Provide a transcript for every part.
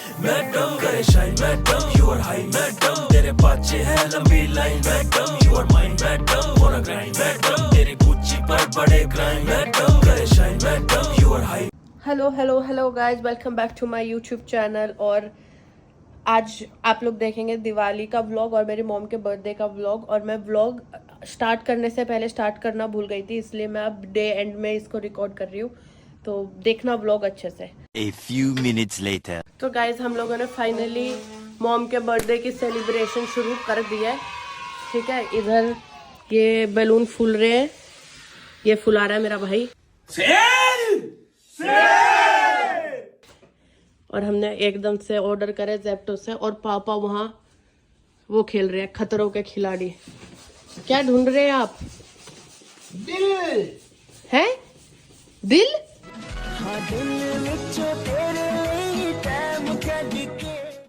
Madam करे shine madam you are high madam तेरे पाचे है लंबी line madam you are mine madam wanna grind madam तेरी गुच्ची पर बड़े क्राइम मैडम करे shine madam you are high. Hello guys, welcome back to my YouTube channel. और आज आप लोग देखेंगे दिवाली का व्लॉग और मेरी मॉम के बर्थडे का व्लॉग। और मैं व्लॉग स्टार्ट करने से पहले स्टार्ट करना भूल गई थी, इसलिए मैं अब डे एंड में इसको रिकॉर्ड कर रही हूँ, तो देखना व्लॉग अच्छे से। A few minutes later. तो गाइस, हम लोगों ने फाइनली मॉम के बर्थडे की सेलिब्रेशन शुरू कर दी है। ठीक है, इधर ये बैलून फूल रहे हैं, ये फुला रहा है मेरा भाई। और हमने एकदम से ऑर्डर करे ज़ेप्टो से, और पापा वहाँ वो खेल रहे हैं खतरों के खिलाड़ी। क्या ढूंढ रहे हैं आप? दिल है? दिल?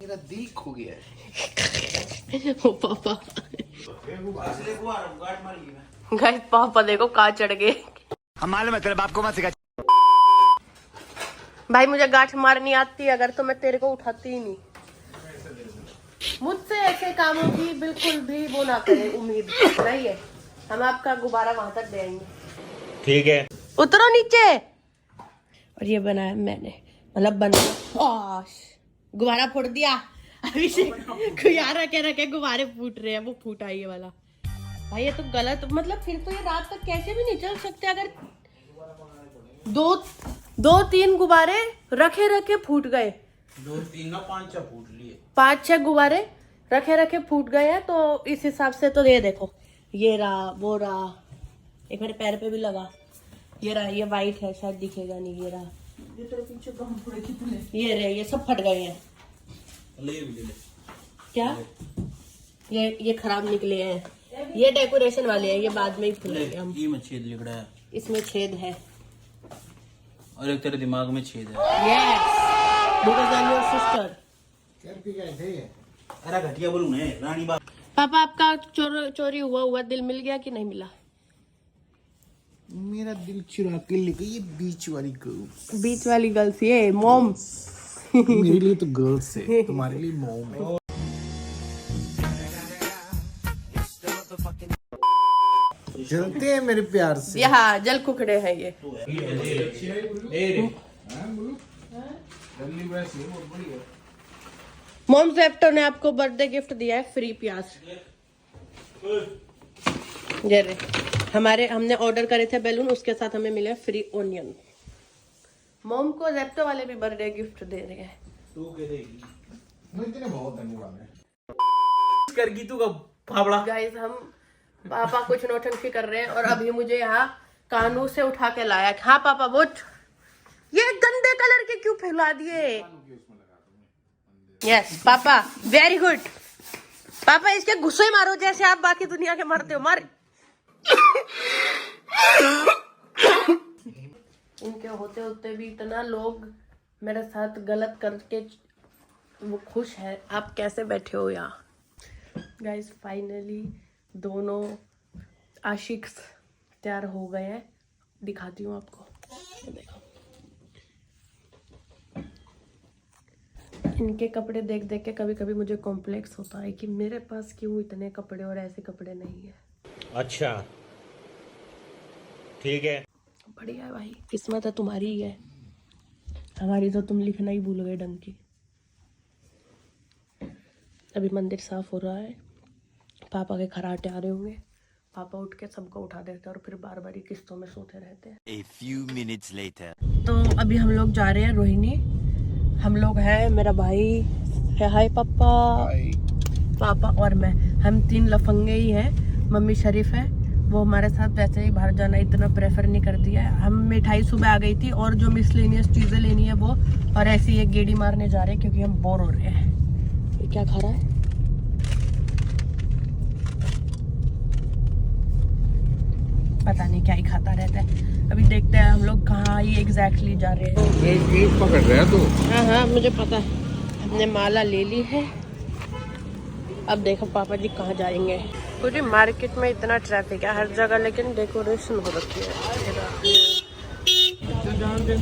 मेरा दिल खो गया है। ओ पापा, गाइस पापा देखो कहाँ चढ़ गए। मालूम है तेरे बाप को मत सिखा। भाई मुझे गांठ मारनी आती, अगर तो मैं तेरे को उठाती ही नहीं। मुझसे ऐसे कामों की बिल्कुल भी वो ना करे, उम्मीद नहीं है। हम आपका गुब्बारा वहां तक दे आएंगे। ठीक है, उतरो नीचे। और ये बनाया मैंने, मतलब बनाया, गुब्बारा फोड़ दिया। अभी से गुब्बारा कह रखे गुब्बारे फूट रहे हैं, वो फूटा ये वाला। भाई ये तो गलत, मतलब फिर तो ये रात तक कैसे भी नहीं चल सकते। अगर दो तीन गुब्बारे रखे फूट गए, 2-3 ना 5-6 फूट लिए। 5-6 गुब्बारे रखे फूट गए हैं, तो इस हिसाब से तो ये देखो, ये रहा, वो रहा, एक मेरे पैर पे भी लगा, ये रहा, ये वाइट है शायद दिखेगा नहीं, ये रहा, ये तो पीछे कम थोड़े कितने, ये रहे, ये सब फट गए हैं। ले क्या ये खराब निकले हैं, ये डेकोरेशन वाले हैं, ये बाद में ही खुलेंगे हम। ये में छेद लिखड़ा है, इसमें छेद है, और एक तेरे दिमाग में छेद है। Yes, because I am your sister. अरे घटिया बोलूं ने रानी बात। पापा आपका चोरी हुआ दिल मिल गया कि नहीं मिला? मेरा दिल चुरा के ले गई ये बीच वाली गर्ल्स। बीच वाली गर्ल्स, ये मॉम। मेरे लिए तो गर्ल्स है, तुम्हारे लिए मॉम है। जलते हैं मेरे प्यार से। यहाँ जल कुकड़े हैं ये। मॉम ज़ेप्टो ने आपको बर्थडे गिफ्ट दिया है, फ्री प्याज। ये रे, हमने ऑर्डर करे थे बैलून, उसके साथ हमें मिले फ्री ओनियन। मॉम को ज़ेप्टो वाले भी बर्थडे गिफ्ट दे रहे हैं। तू के देगी? मैं इतने बहुत धन्यवाद है। करगी तू का फावड़ा। गाइस, हम पापा कुछ नौटंकी कर रहे हैं, और अभी मुझे यहाँ कानू से उठा के लाया। हाँ पापा, वो ये गंदे कलर के क्यों फैला दिए? यस पापा, वेरी गुड पापा, इसके गुस्से मारो जैसे आप बाकी दुनिया के मरते हो, मार। इनके होते होते भी इतना लोग मेरे साथ गलत करके वो खुश है। आप कैसे बैठे हो यहाँ? गाइस फाइनली दोनों आशिक तैयार हो गए हैं, दिखाती हूँ आपको, देखो। इनके कपड़े देख देख के कभी कभी मुझे कॉम्प्लेक्स होता है कि मेरे पास क्यों इतने कपड़े और ऐसे कपड़े नहीं है। अच्छा ठीक है, बढ़िया है भाई, किस्मत है तुम्हारी ही है, हमारी तो तुम लिखना ही भूल गए ढंग की। अभी मंदिर साफ हो रहा है, पापा के खराटे आ रहे होंगे, पापा उठ के सबको उठा देते हैं और फिर बार बार किस्तों में सोते रहते हैं। A few minutes later. तो अभी हम लोग जा रहे हैं रोहिणी, हम लोग हैं, मेरा भाई है, हाय पापा, पापा और मैं, हम 3 लफंगे ही हैं। मम्मी शरीफ है, वो हमारे साथ वैसे ही बाहर जाना इतना प्रेफर नहीं करती है। हम मिठाई सुबह आ गई थी, और जो मिसलेनियस चीज़ें लेनी है वो, और ऐसे ही एक गेड़ी मारने जा रहे हैं क्योंकि हम बोर हो रहे हैं। ये क्या खा रहा है? पता नहीं क्या ही खाता रहता है। अभी देखते हैं हम लोग कहाँ ही एग्जैक्टली जा रहे हैं। पकड़ रहा है तू? हाँ मुझे पता है, हमने माला ले ली है। अब देखो पापा जी कहाँ जाएंगे। पूरी मार्केट में इतना ट्रैफिक है हर जगह, लेकिन डेकोरेशन हो रखी है।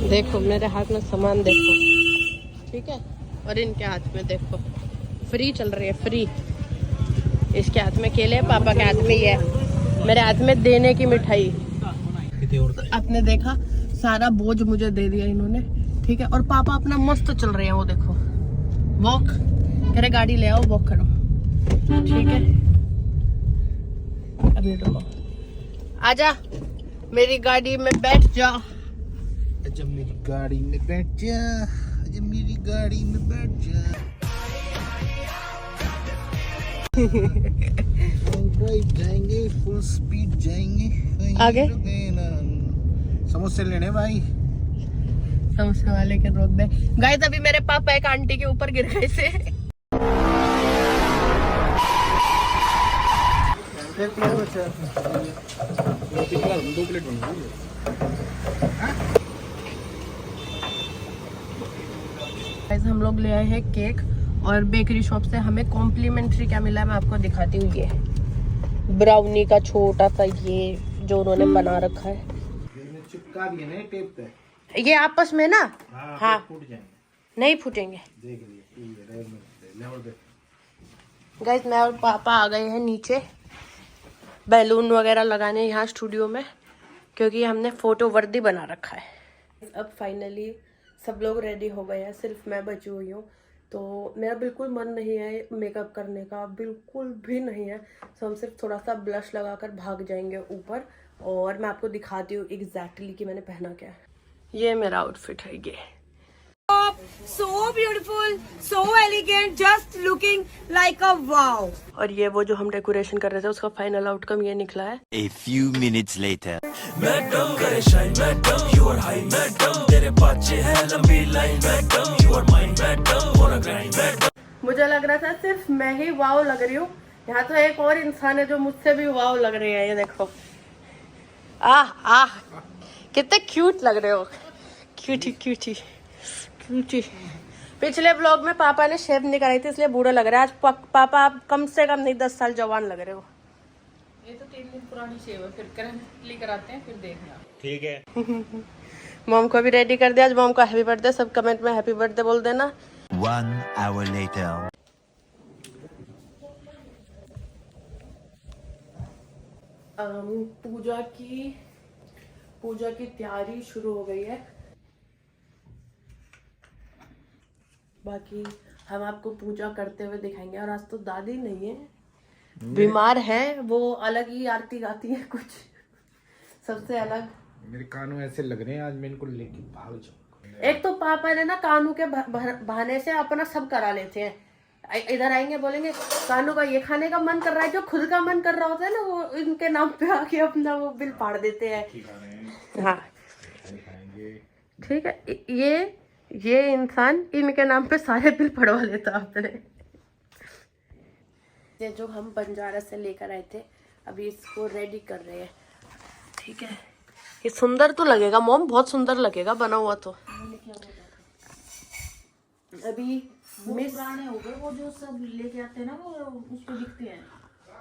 देखो मेरे हाथ में सामान देखो, ठीक है। और इनके हाथ में देखो फ्री चल रही है, फ्री। इसके हाथ में केले, पापा के हाथ में ये है, मेरे हाथ में देने की मिठाई। आपने देखा सारा बोझ मुझे दे दिया इन्होंने, ठीक है। और पापा अपना मस्त चल रहे हैं, वो देखो वॉक कह रहे, गाड़ी ले आओ वॉक करो, ठीक है। अभी रुको, आजा मेरी गाड़ी में बैठ जा। जब मेरी गाड़ी में बैठ जा, जब मेरी गाड़ी में बैठ जा। जाएंगे फुल स्पीड जाएंगे। आगे समोसे लेने भाई, समोसे वाले के रोक दे। गाइस अभी मेरे पापा एक आंटी के ऊपर गिर गए थे। दो प्लेट बन गई। हम लोग ले आए हैं केक, और बेकरी शॉप से हमें कॉम्प्लीमेंट्री क्या मिला है मैं आपको दिखाती हूँ। ये ब्राउनी का छोटा सा ये जो उन्होंने बना रखा है, चिपका दिए ना टेप पे, ये आपस में ना। हाँ फूट जाएंगे, नहीं फूटेंगे। देख लिए। गाइस मैं और पापा आ गए हैं नीचे बैलून वगैरह लगाने यहाँ स्टूडियो में, क्योंकि हमने फोटो वर्दी बना रखा है। अब फाइनली सब लोग रेडी हो गए हैं, सिर्फ मैं बची हुई हूँ। तो मेरा बिल्कुल मन नहीं है मेकअप करने का, बिल्कुल भी नहीं है। तो हम सिर्फ थोड़ा सा ब्लश लगाकर भाग जाएंगे ऊपर, और मैं आपको दिखाती हूँ एग्जैक्टली कि मैंने पहना क्या है। ये मेरा आउटफिट है, ये So beautiful, so elegant, just looking like a wow. और ये वो जो हम डेकोरेशन कर रहे थे उसका फाइनल आउटकम ये निकला है। A few minutes later. Madam करे shine madam, you are high madam, तेरे पाचे हैं लंबी line madam, you are mine madam, wanna grind madam. मुझे लग रहा था सिर्फ मैं ही वाव लग रही हूँ, यहाँ तो एक और इंसान है जो मुझसे भी वाव लग रही है। ये देखो, आह आह कितने क्यूट लग रहे हो, क्यूटी क्यूटी क्यूटी। पिछले ब्लॉग में पापा ने शेव नहीं कराई थी इसलिए बूढ़ा लग रहा है। आज पापा आप कम से कम नहीं 10 साल जवान लग रहे हो। ये तो 3 दिन पुरानी शेव है, फिर करंटली कराते हैं, फिर देखना। ठीक है। मॉम को भी रेडी कर दिया। आज मॉम का हैप्पी बर्थडे, सब कमेंट में हैप्पी बर्थडे बोल देना। 1 hour later. पूजा की तैयारी शुरू हो गई है। बाकी हम आपको पूजा करते हुए दिखाएंगे। और आज तो दादी नहीं है, बीमार है, वो अलग ही आरती गाती है कुछ सबसे अलग। मेरे कानों ऐसे लग रहे हैं आज मैं इनको लेके भाग जाऊँ। एक तो पापा ने ना कानू के बहाने से अपना सब करा लेते हैं। इधर आएंगे बोलेंगे कानू का ये खाने का मन कर रहा है, जो खुद का मन कर रहा होता है ना वो इनके नाम पे आके अपना वो बिल फाड़ देते हैं। हाँ ठीक है, ये इंसान इनके नाम पे सारे बिल पड़वा लेता अपने। ये जो हम बंजारा से लेकर आए थे अभी इसको रेडी कर रहे हैं, ठीक है। ये सुंदर तो लगेगा मॉम, बहुत सुंदर लगेगा बना हुआ तो। अभी पुराने हो गए वो जो सब लेके आते हैं ना, वो उस पे दिखते हैं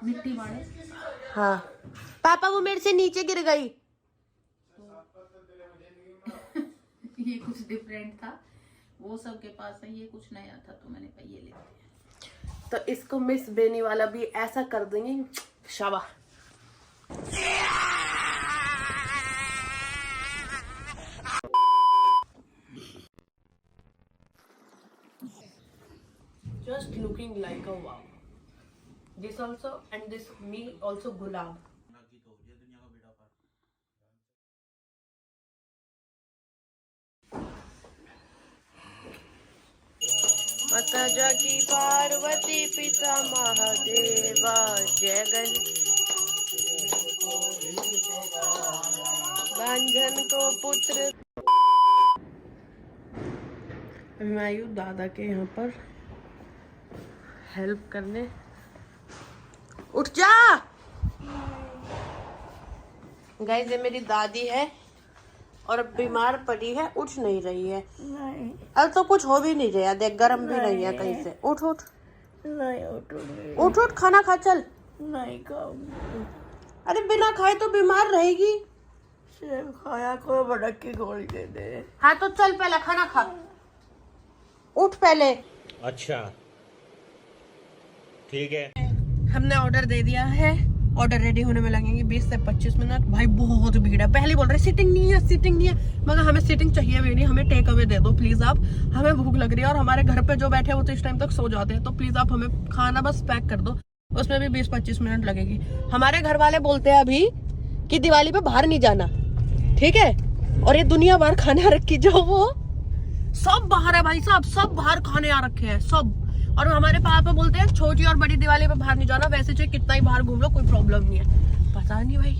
मिट्टी वाले। हाँ पापा वो मेरे से नीचे गिर गई। ये कुछ डिफरेंट था, वो सब के पास है, ये कुछ नया था तो मैंने कहा ये लेते हैं। तो इसको मिस बेनी वाला भी ऐसा कर देंगे, शाबाश। Just looking like a wow. This also and this me also gulab. माता जाकी पार्वती पिता महादेवा जय गणेश। बांझन को पुत्र। मैं आई हूँ दादा के यहाँ पर हेल्प करने। उठ जा गाइस, ये मेरी दादी है और बीमार पड़ी है, उठ नहीं रही है। नहीं। अब तो कुछ हो भी नहीं रहा, देख गरम भी नहीं है कहीं से। उठ उठ नहीं, उठ उठ खाना खा चल। नहीं खाऊंगी। अरे बिना खाए तो बीमार रहेगी। सेब खाया को भड़क की गोली दे दे। हाँ तो चल पहले खाना खा, उठ पहले। अच्छा ठीक है। हमने ऑर्डर दे दिया है, ऑर्डर रेडी होने में लगेंगे 20 से 25 मिनट। भाई बहुत भीड़ है, पहले बोल रहे सीटिंग नहीं है, सीटिंग नहीं है, मगर हमें सीटिंग चाहिए भी नहीं, हमें टेक अवे दे दो प्लीज आप, हमें भूख लग रही है और हमारे घर पे जो बैठे हैं वो तो इस टाइम तक सो जाते हैं, तो प्लीज आप हमें खाना बस पैक कर दो, उसमें भी 20-25 मिनट लगेगी। हमारे घर वाले बोलते हैं अभी कि दिवाली पे बाहर नहीं जाना, ठीक है, और ये दुनिया भर खाने रखी जो वो सब बाहर है भाई साहब, सब बाहर खाने आ रखे हैं सब। और हमारे पापा बोलते हैं छोटी और बड़ी दिवाली पे बाहर नहीं जाना, वैसे चाहे कितना ही बाहर घूम लो कोई प्रॉब्लम नहीं है। पता नहीं भाई।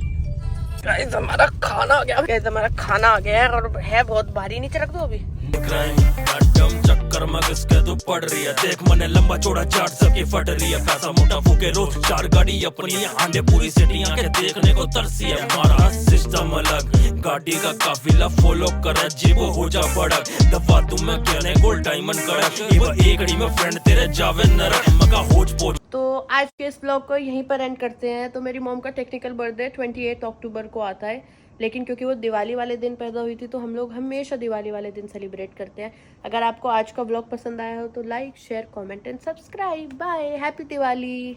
गाइस हमारा खाना आ गया, गाइस हमारा खाना आ गया है और है बहुत भारी, नीचे रख दो अभी। क्राइम मैडम चक्कर में किसके तो पड़ रही है, देख मैंने लंबा चौड़ा चाट सके फट रही है, पैसा मोटा फूके रोज 4 गाड़ी अपनी आंधे पूरी सिटियां के देखने को तरसी है, हमारा सिस्टम अलग, गाड़ी का काफिला फॉलो करे जीवो हो जा बड़क, दबा तुम में कहने गोल्ड डायमंड कड़क, ये एकड़ी में फ्रेंड तेरे जावे नरक मका होच पोच। तो आज के इस ब्लॉग को यहीं पर एंड करते हैं। तो मेरी मॉम का टेक्निकल बर्थडे 28 अक्टूबर को आता है, लेकिन क्योंकि वो दिवाली वाले दिन पैदा हुई थी तो हम लोग हमेशा दिवाली वाले दिन सेलिब्रेट करते हैं। अगर आपको आज का ब्लॉग पसंद आया हो तो like share comment and subscribe. Bye, happy Diwali.